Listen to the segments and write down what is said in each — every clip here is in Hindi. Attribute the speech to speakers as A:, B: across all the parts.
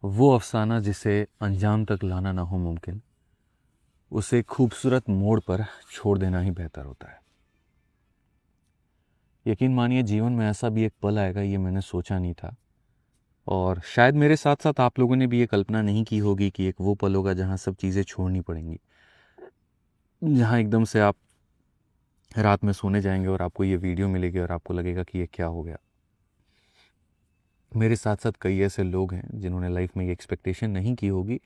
A: वो अफ़साना जिसे अंजाम तक लाना ना हो मुमकिन, उसे खूबसूरत मोड़ पर छोड़ देना ही बेहतर होता है। यकीन मानिए जीवन में ऐसा भी एक पल आएगा, ये मैंने सोचा नहीं था। और शायद मेरे साथ साथ आप लोगों ने भी ये कल्पना नहीं की होगी कि एक वो पल होगा जहाँ सब चीज़ें छोड़नी पड़ेंगी, जहाँ एकदम से आप रात में सोने जाएंगे और आपको ये वीडियो मिलेगी और आपको लगेगा कि ये क्या हो गया। मेरे साथ साथ कई ऐसे लोग हैं जिन्होंने लाइफ में ये एक्सपेक्टेशन नहीं की होगी,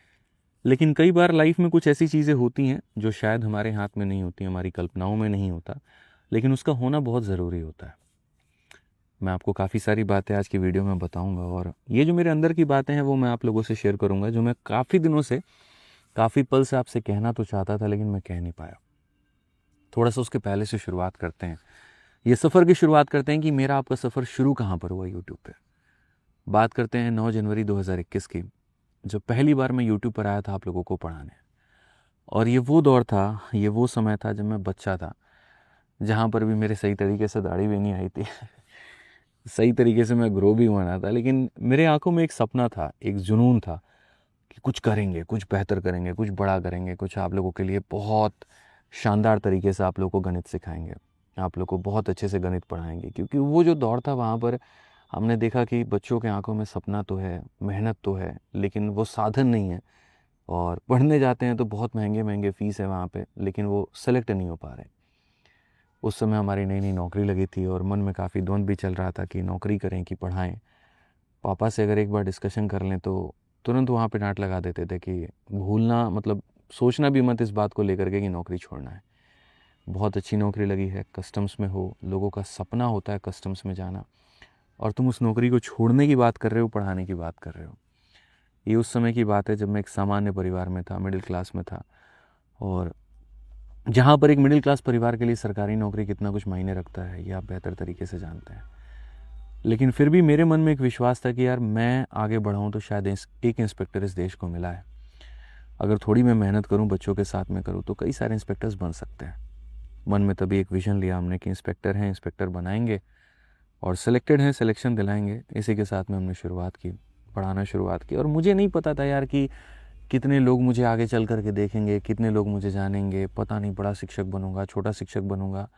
A: लेकिन कई बार लाइफ में कुछ ऐसी चीज़ें होती हैं जो शायद हमारे हाथ में नहीं होती, हमारी कल्पनाओं में नहीं होता, लेकिन उसका होना बहुत ज़रूरी होता है। मैं आपको काफ़ी सारी बातें आज की वीडियो में बताऊंगा, और ये जो मेरे अंदर की बातें हैं वो मैं आप लोगों से शेयर करूंगा, जो मैं काफ़ी दिनों से, काफ़ी पल से आपसे कहना तो चाहता था लेकिन मैं कह नहीं पाया। थोड़ा सा उसके पहले से शुरुआत करते हैं, ये सफ़र की शुरुआत करते हैं कि मेरा आपका सफ़र शुरू कहाँ पर हुआ यूट्यूब पे। बात करते हैं 9 जनवरी 2021 की, जब पहली बार मैं यूट्यूब पर आया था आप लोगों को पढ़ाने। और ये वो दौर था, ये वो समय था जब मैं बच्चा था, जहाँ पर भी मेरे सही तरीके से दाढ़ी भी नहीं आई थी सही तरीके से मैं ग्रो भी हुआ ना था, लेकिन मेरे आंखों में एक सपना था, एक जुनून था कि कुछ करेंगे, कुछ बेहतर करेंगे, कुछ बड़ा करेंगे, कुछ आप लोगों के लिए बहुत शानदार तरीके से आप लोगों को गणित सिखाएंगे, आप लोग को बहुत अच्छे से गणित पढ़ाएंगे। क्योंकि वो जो दौर था वहाँ पर हमने देखा कि बच्चों के आंखों में सपना तो है, मेहनत तो है, लेकिन वो साधन नहीं है। और पढ़ने जाते हैं तो बहुत महंगे महंगे फ़ीस है वहाँ पे, लेकिन वो सेलेक्ट नहीं हो पा रहे। उस समय हमारी नई नई नौकरी लगी थी और मन में काफ़ी द्वंद भी चल रहा था कि नौकरी करें कि पढ़ाएं। पापा से अगर एक बार डिस्कशन कर लें तो तुरंत वहाँ पे डांट लगा देते थे कि भूलना, मतलब सोचना भी मत इस बात को लेकर के कि नौकरी छोड़ना है। बहुत अच्छी नौकरी लगी है, कस्टम्स में हो, लोगों का सपना होता है कस्टम्स में जाना, और तुम उस नौकरी को छोड़ने की बात कर रहे हो, पढ़ाने की बात कर रहे हो। ये उस समय की बात है जब मैं एक सामान्य परिवार में था, मिडिल क्लास में था, और जहाँ पर एक मिडिल क्लास परिवार के लिए सरकारी नौकरी कितना कुछ मायने रखता है ये आप बेहतर तरीके से जानते हैं। लेकिन फिर भी मेरे मन में एक विश्वास था कि यार मैं आगे बढ़ाऊँ तो शायद एक इंस्पेक्टर इस देश को मिला है। अगर थोड़ी मैं मेहनत करूँ, बच्चों के साथ में करूँ, तो कई सारे इंस्पेक्टर्स बन सकते हैं। मन में तभी एक विज़न लिया हमने कि इंस्पेक्टर हैं, इंस्पेक्टर बनाएंगे, और सिलेक्टेड हैं, सिलेक्शन दिलाएंगे। इसी के साथ में हमने शुरुआत की, पढ़ाना शुरुआत की। और मुझे नहीं पता था यार कि कितने लोग मुझे आगे चल करके देखेंगे, कितने लोग मुझे जानेंगे, पता नहीं। बड़ा शिक्षक बनूंगा, छोटा शिक्षक बनूंगा।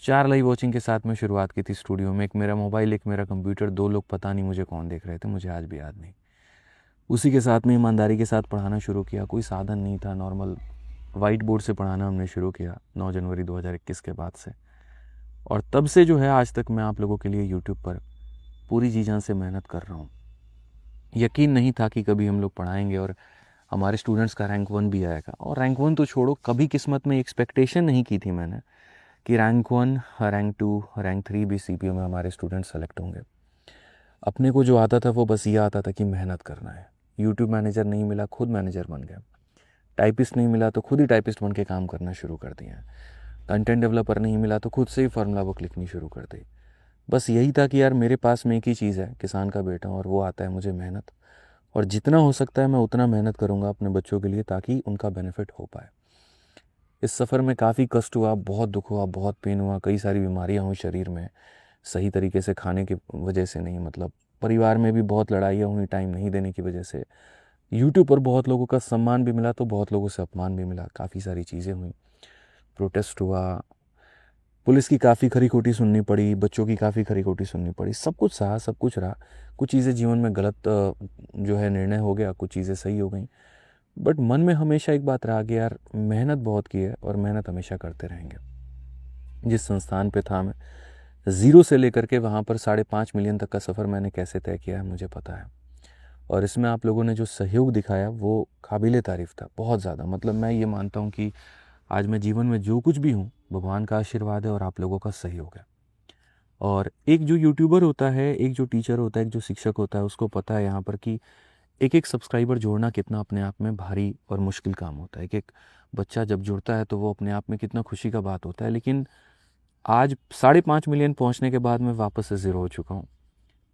A: 4 लाइव वॉचिंग के साथ में शुरुआत की थी स्टूडियो में, एक मेरा मोबाइल, एक मेरा कंप्यूटर, 2 लोग, पता नहीं मुझे कौन देख रहे थे, मुझे आज भी याद नहीं। उसी के साथ में ईमानदारी के साथ पढ़ाना शुरू किया। कोई साधन नहीं था, नॉर्मल वाइट बोर्ड से पढ़ाना हमने शुरू किया 9 जनवरी 2021 के बाद से। और तब से जो है आज तक मैं आप लोगों के लिए यूट्यूब पर पूरी जी जान से मेहनत कर रहा हूँ। यकीन नहीं था कि कभी हम लोग पढ़ाएंगे और हमारे स्टूडेंट्स का रैंक 1 भी आएगा। और रैंक 1 तो छोड़ो, कभी किस्मत में एक्सपेक्टेशन नहीं की थी मैंने कि रैंक 1, रैंक 2, रैंक 3 भी सीपीयू में हमारे स्टूडेंट सेलेक्ट होंगे। अपने को जो आता था वो बस ये आता था कि मेहनत करना है। यूट्यूब मैनेजर नहीं मिला, खुद मैनेजर बन गया। टाइपिस्ट नहीं मिला तो खुद ही टाइपिस्ट बन के काम करना शुरू कर दिया। कंटेंट डेवलपर नहीं मिला तो खुद से ही फार्मूला बुक लिखनी शुरू कर दी। बस यही था कि यार मेरे पास में एक ही चीज़ है, किसान का बेटा, और वो आता है मुझे मेहनत। और जितना हो सकता है मैं उतना मेहनत करूँगा अपने बच्चों के लिए, ताकि उनका बेनिफिट हो पाए। इस सफ़र में काफ़ी कष्ट हुआ, बहुत दुख हुआ, बहुत पेन हुआ, कई सारी बीमारियाँ हुई शरीर में, सही तरीके से खाने की वजह से नहीं, मतलब परिवार में भी बहुत लड़ाइयाँ हुई टाइम नहीं देने की वजह से। यूट्यूब पर बहुत लोगों का सम्मान भी मिला तो बहुत लोगों से अपमान भी मिला, काफ़ी सारी चीज़ें हुई, प्रोटेस्ट हुआ, पुलिस की काफ़ी खरी खोटी सुननी पड़ी, बच्चों की काफ़ी खरी खोटी सुननी पड़ी, सब कुछ सहा, सब कुछ रहा। कुछ चीज़ें जीवन में गलत जो है निर्णय हो गया, कुछ चीज़ें सही हो गई। बट मन में हमेशा एक बात रहा कि यार मेहनत बहुत की है और मेहनत हमेशा करते रहेंगे। जिस संस्थान पे था मैं, ज़ीरो से लेकर के वहाँ पर 5.5 मिलियन तक का सफ़र मैंने कैसे तय किया है मुझे पता है। और इसमें आप लोगों ने जो सहयोग दिखाया वो काबिले तारीफ़ था, बहुत ज़्यादा। मतलब मैं ये मानता हूँ कि आज मैं जीवन में जो कुछ भी हूँ, भगवान का आशीर्वाद है और आप लोगों का सहयोग है। और एक जो यूट्यूबर होता है, एक जो टीचर होता है, एक जो शिक्षक होता है, उसको पता है यहाँ पर कि एक एक सब्सक्राइबर जोड़ना कितना अपने आप में भारी और मुश्किल काम होता है। एक एक बच्चा जब जुड़ता है तो वो अपने आप में कितना खुशी का बात होता है। लेकिन आज 5.5 मिलियन पहुँचने के बाद मैं वापस से ज़ीरो हो चुका हूँ।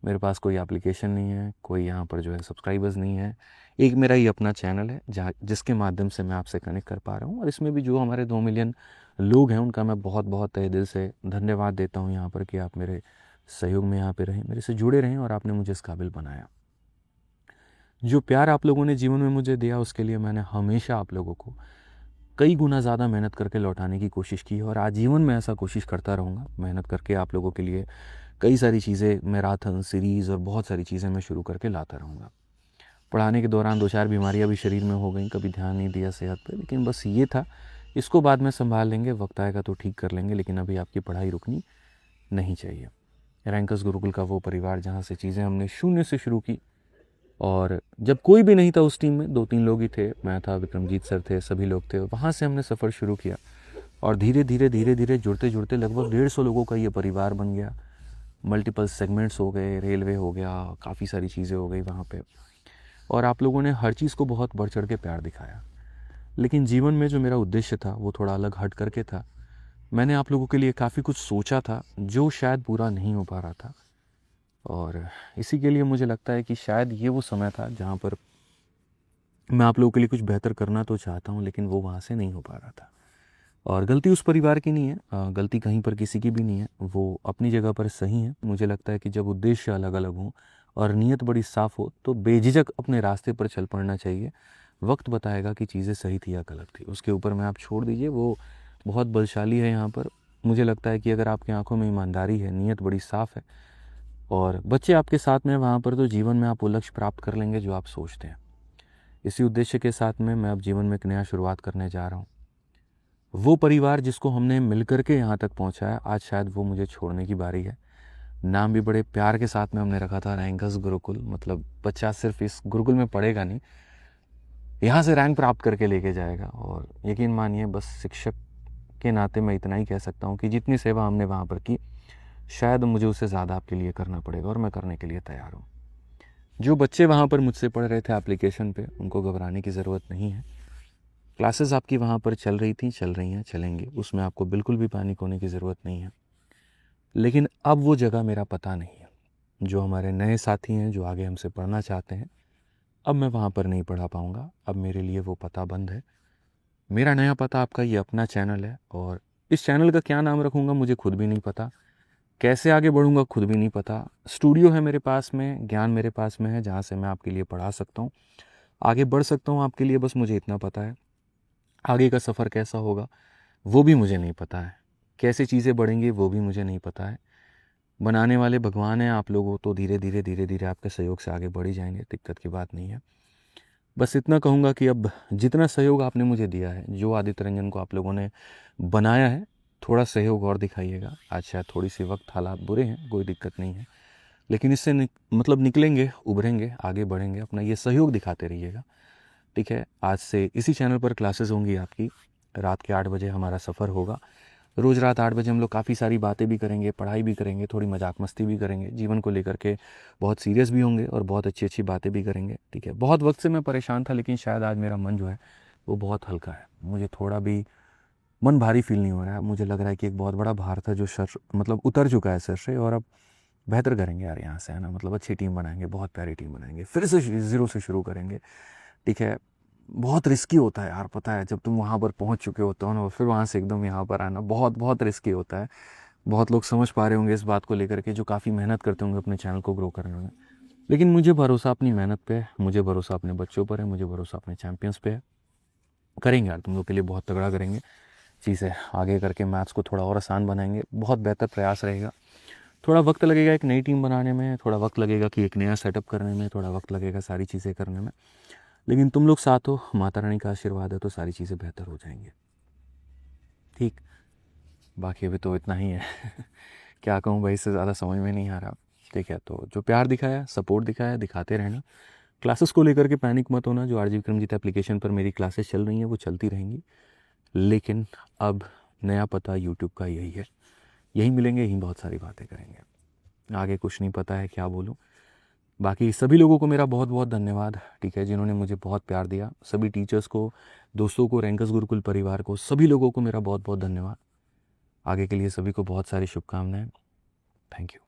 A: मेरे पास कोई एप्लीकेशन नहीं है, कोई यहाँ पर जो है सब्सक्राइबर्स नहीं है। एक मेरा ही अपना चैनल है जहाँ जिसके माध्यम से मैं आपसे कनेक्ट कर पा रहा हूँ। और इसमें भी जो हमारे 2 मिलियन लोग हैं उनका मैं बहुत बहुत तहे दिल से धन्यवाद देता हूँ यहाँ पर कि आप मेरे सहयोग में यहाँ पे रहें, मेरे से जुड़े रहें और आपने मुझे इस काबिल बनाया। जो प्यार आप लोगों ने जीवन में मुझे दिया उसके लिए मैंने हमेशा आप लोगों को कई गुना ज़्यादा मेहनत करके लौटाने की कोशिश की है और आजीवन में ऐसा कोशिश करता रहूँगा। मेहनत करके आप लोगों के लिए कई सारी चीज़ें, मैराथन, सीरीज़ और बहुत सारी चीज़ें मैं शुरू करके लाता रहूँगा। पढ़ाने के दौरान 2-4 बीमारियाँ भी शरीर में हो गई, कभी ध्यान नहीं दिया सेहत पे, लेकिन बस ये था, इसको बाद में सँभाल लेंगे, वक्त आएगा तो ठीक कर लेंगे, लेकिन अभी आपकी पढ़ाई रुकनी नहीं चाहिए। रैंकर्स गुरुकुल का वो परिवार जहाँ से चीज़ें हमने शून्य से शुरू की और जब कोई भी नहीं था उस टीम में, 2-3 लोग ही थे, मैं था, विक्रमजीत सर थे, सभी लोग थे, वहाँ से हमने सफ़र शुरू किया और धीरे धीरे जुड़ते जुड़ते लगभग 150 लोगों का ये परिवार बन गया। मल्टीपल सेगमेंट्स हो गए, रेलवे हो गया, काफ़ी सारी चीज़ें हो गई वहाँ पे और आप लोगों ने हर चीज़ को बहुत बढ़ चढ़ के प्यार दिखाया। लेकिन जीवन में जो मेरा उद्देश्य था वो थोड़ा अलग हट करके था। मैंने आप लोगों के लिए काफ़ी कुछ सोचा था जो शायद पूरा नहीं हो पा रहा था और इसी के लिए मुझे लगता है कि शायद ये वो समय था जहाँ पर मैं आप लोगों के लिए कुछ बेहतर करना तो चाहता हूँ, लेकिन वो वहाँ से नहीं हो पा रहा था। और गलती उस परिवार की नहीं है, गलती कहीं पर किसी की भी नहीं है, वो अपनी जगह पर सही है। मुझे लगता है कि जब उद्देश्य अलग अलग हों और नीयत बड़ी साफ़ हो तो बेझिझक अपने रास्ते पर चल पड़ना चाहिए। वक्त बताएगा कि चीज़ें सही थी या गलत थी, उसके ऊपर में आप छोड़ दीजिए, वो बहुत बलशाली है यहाँ पर। मुझे लगता है कि अगर आपकी आंखों में ईमानदारी है, नीयत बड़ी साफ़ है और बच्चे आपके साथ में वहाँ पर, तो जीवन में आप वो लक्ष्य प्राप्त कर लेंगे जो आप सोचते हैं। इसी उद्देश्य के साथ में मैं अब जीवन में एक नया शुरुआत करने जा रहा हूँ। वो परिवार जिसको हमने मिलकर के यहाँ तक पहुँचाया, आज शायद वो मुझे छोड़ने की बारी है। नाम भी बड़े प्यार के साथ में हमने रखा था, रैंकर्स गुरुकुल। मतलब बच्चा सिर्फ इस गुरुकुल में पढ़ेगा नहीं, यहाँ से रैंक प्राप्त करके लेके जाएगा। और यकीन मानिए, बस शिक्षक के नाते मैं इतना ही कह सकता हूँ कि जितनी सेवा हमने वहाँ पर की, शायद मुझे उससे ज़्यादा आपके लिए करना पड़ेगा और मैं करने के लिए तैयार हूँ। जो बच्चे वहाँ पर मुझसे पढ़ रहे थे एप्लीकेशन पे, उनको घबराने की ज़रूरत नहीं है। क्लासेस आपकी वहाँ पर चल रही थी, चल रही हैं, चलेंगी, उसमें आपको बिल्कुल भी पैनिक होने की ज़रूरत नहीं है। लेकिन अब वो जगह मेरा पता नहीं है। जो हमारे नए साथी हैं, जो आगे हमसे पढ़ना चाहते हैं, अब मैं वहाँ पर नहीं पढ़ा पाऊँगा। अब मेरे लिए वो पता बंद है। मेरा नया पता आपका ये अपना चैनल है और इस चैनल का क्या नाम रखूँगा मुझे खुद भी नहीं पता। कैसे आगे बढ़ूँगा खुद भी नहीं पता। स्टूडियो है मेरे पास में, ज्ञान मेरे पास में है जहाँ से मैं आपके लिए पढ़ा सकता हूँ, आगे बढ़ सकता हूँ आपके लिए, बस मुझे इतना पता है। आगे का सफ़र कैसा होगा वो भी मुझे नहीं पता है, कैसे चीज़ें बढ़ेंगी वो भी मुझे नहीं पता है। बनाने वाले भगवान हैं, आप लोगों तो धीरे धीरे आपके सहयोग से आगे बढ़ ही जाएंगे, दिक्कत की बात नहीं है। बस इतना कहूँगा कि अब जितना सहयोग आपने मुझे दिया है, जो आदित्य रंजन को आप लोगों ने बनाया है, थोड़ा सहयोग और दिखाइएगा। आज शायद थोड़ी सी वक्त हालात बुरे हैं, कोई दिक्कत नहीं है, लेकिन इससे मतलब निकलेंगे, उभरेंगे, आगे बढ़ेंगे। अपना ये सहयोग दिखाते रहिएगा, ठीक है। आज से इसी चैनल पर क्लासेस होंगी आपकी, रात के 8 बजे हमारा सफ़र होगा। रोज़ रात 8 बजे हम लोग काफ़ी सारी बातें भी करेंगे, पढ़ाई भी करेंगे, थोड़ी मजाक मस्ती भी करेंगे, जीवन को लेकर के बहुत सीरियस भी होंगे और बहुत अच्छी अच्छी बातें भी करेंगे, ठीक है। बहुत वक्त से मैं परेशान था, लेकिन शायद आज मेरा मन जो है वो बहुत हल्का है। मुझे थोड़ा भी मन भारी फील नहीं हो रहा है। मुझे लग रहा है कि एक बहुत बड़ा भार था जो सर मतलब उतर चुका है सर से, और अब बेहतर करेंगे यार यहाँ से, है ना। मतलब अच्छी टीम बनाएंगे, बहुत प्यारी टीम बनाएंगे, फिर से ज़ीरो से शुरू करेंगे, ठीक है। बहुत रिस्की होता है यार, पता है, जब तुम वहाँ पर पहुँच चुके होते हो ना, फिर वहाँ से एकदम यहाँ पर आना बहुत बहुत रिस्की होता है। बहुत लोग समझ पा रहे होंगे इस बात को लेकर के, जो काफ़ी मेहनत करते होंगे अपने चैनल को ग्रो करने में। लेकिन मुझे भरोसा अपनी मेहनत पे है, मुझे भरोसा अपने बच्चों पर है, मुझे भरोसा अपने चैम्पियंस पे है। करेंगे यार, तुम लोग के लिए बहुत तगड़ा करेंगे चीज़ें, आगे करके मैथ्स को थोड़ा और आसान बनाएंगे, बहुत बेहतर प्रयास रहेगा। थोड़ा वक्त लगेगा एक नई टीम बनाने में, थोड़ा वक्त लगेगा कि एक नया सेटअप करने में, थोड़ा वक्त लगेगा सारी चीज़ें करने में, लेकिन तुम लोग साथ हो, माता रानी का आशीर्वाद है, तो सारी चीज़ें बेहतर हो जाएंगी, ठीक। बाकी अभी तो इतना ही है क्या कहूँ भाई, इससे ज़्यादा समझ में नहीं आ रहा, ठीक है। तो जो प्यार दिखाया, सपोर्ट दिखाया, दिखाते रहना। क्लासेस को लेकर के पैनिक मत होना, जो आरजी विक्रमजीत एप्लीकेशन पर मेरी क्लासेस चल रही हैं वो चलती रहेंगी, लेकिन अब नया पता यूट्यूब का यही है, यहीं मिलेंगे, यहीं बहुत सारी बातें करेंगे। आगे कुछ नहीं पता है क्या बोलूँ। बाकी सभी लोगों को मेरा बहुत बहुत धन्यवाद, ठीक है, जिन्होंने मुझे बहुत प्यार दिया। सभी टीचर्स को, दोस्तों को, रैंकर्स गुरुकुल परिवार को, सभी लोगों को मेरा बहुत बहुत धन्यवाद। आगे के लिए सभी को बहुत सारी शुभकामनाएं। Thank you.